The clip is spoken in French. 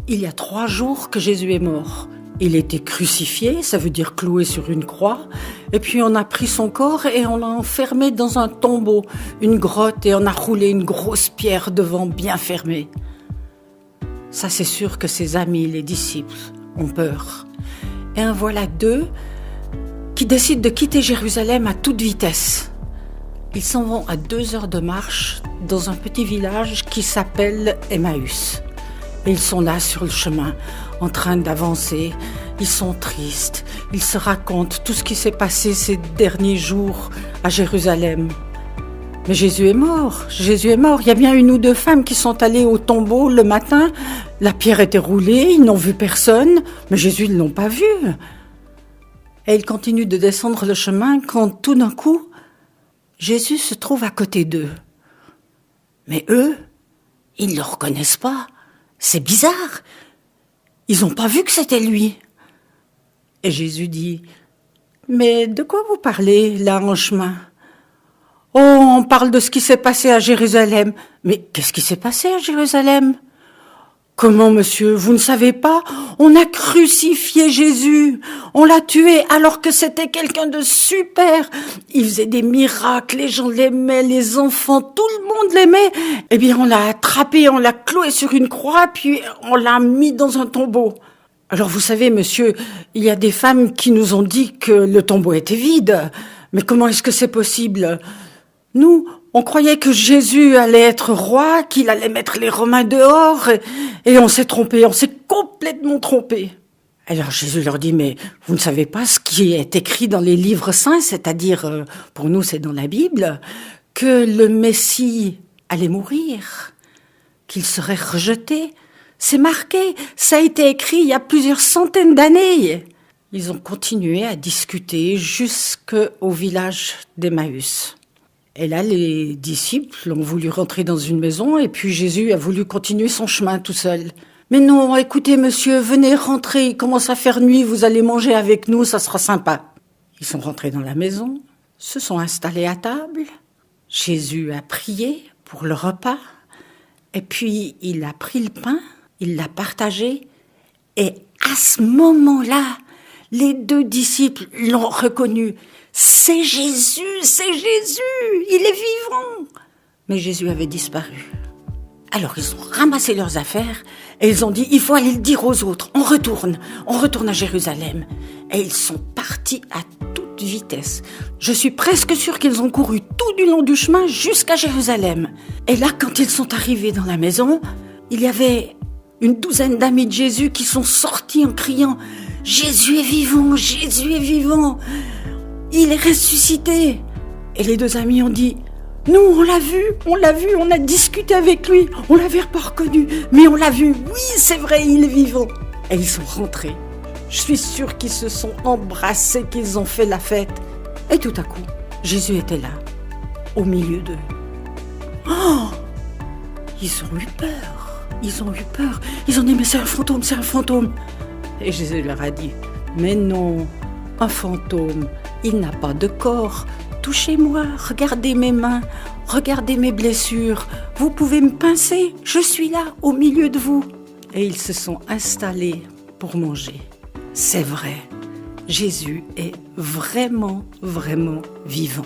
Il y a 3 jours que Jésus est mort. Il était crucifié, ça veut dire cloué sur une croix. Et puis on a pris son corps et on l'a enfermé dans un tombeau, une grotte, et on a roulé une grosse pierre devant bien fermée. Ça, c'est sûr que ses amis, les disciples, ont peur. Et en voilà 2 qui décident de quitter Jérusalem à toute vitesse. Ils s'en vont à 2 heures de marche dans un petit village qui s'appelle Emmaüs. Et ils sont là sur le chemin, en train d'avancer. Ils sont tristes. Ils se racontent tout ce qui s'est passé ces derniers jours à Jérusalem. Mais Jésus est mort. Jésus est mort. Il y a bien 1 ou 2 femmes qui sont allées au tombeau le matin. La pierre était roulée, ils n'ont vu personne. Mais Jésus, ils ne l'ont pas vu. Et ils continuent de descendre le chemin quand tout d'un coup, Jésus se trouve à côté d'eux. Mais eux, ils ne le reconnaissent pas. C'est bizarre. Ils n'ont pas vu que c'était lui. Et Jésus dit, « Mais de quoi vous parlez, là, en chemin ? Oh, on parle de ce qui s'est passé à Jérusalem. Mais qu'est-ce qui s'est passé à Jérusalem ? Comment, monsieur, vous ne savez pas ? On a crucifié Jésus. On l'a tué alors que c'était quelqu'un de super. Il faisait des miracles, les gens l'aimaient, les enfants, tout le monde l'aimait. Eh bien, on l'a attrapé, on l'a cloué sur une croix, puis on l'a mis dans un tombeau. Alors, vous savez, monsieur, il y a des femmes qui nous ont dit que le tombeau était vide. Mais comment est-ce que c'est possible ? Nous, on croyait que Jésus allait être roi, qu'il allait mettre les Romains dehors, et on s'est trompé, on s'est complètement trompé. Alors Jésus leur dit, mais vous ne savez pas ce qui est écrit dans les livres saints, c'est-à-dire, pour nous c'est dans la Bible, que le Messie allait mourir, qu'il serait rejeté. C'est marqué, ça a été écrit il y a plusieurs centaines d'années. Ils ont continué à discuter jusqu'au village d'Emmaüs. Et là, les disciples ont voulu rentrer dans une maison et puis Jésus a voulu continuer son chemin tout seul. Mais non, écoutez monsieur, venez rentrer, il commence à faire nuit, vous allez manger avec nous, ça sera sympa. Ils sont rentrés dans la maison, se sont installés à table. Jésus a prié pour le repas et puis il a pris le pain, il l'a partagé et à ce moment-là, les 2 disciples l'ont reconnu. C'est Jésus, il est vivant. Mais Jésus avait disparu. Alors ils ont ramassé leurs affaires et ils ont dit, il faut aller le dire aux autres, on retourne à Jérusalem. Et ils sont partis à toute vitesse. Je suis presque sûre qu'ils ont couru tout du long du chemin jusqu'à Jérusalem. Et là, quand ils sont arrivés dans la maison, il y avait une 12aine d'amis de Jésus qui sont sortis en criant, Jésus est vivant, Jésus est vivant. Il est ressuscité. Et les 2 amis ont dit, nous on l'a vu, on a discuté avec lui, on l'avait pas reconnu, mais on l'a vu, oui c'est vrai, il est vivant. Et ils sont rentrés. Je suis sûre qu'ils se sont embrassés, qu'ils ont fait la fête. Et tout à coup, Jésus était là, au milieu d'eux. Oh ! Ils ont eu peur. Ils ont dit, mais c'est un fantôme. Et Jésus leur a dit, mais non, un fantôme, il n'a pas de corps. Touchez-moi, regardez mes mains, regardez mes blessures. Vous pouvez me pincer, je suis là, au milieu de vous. Et ils se sont installés pour manger. C'est vrai, Jésus est vraiment, vraiment vivant.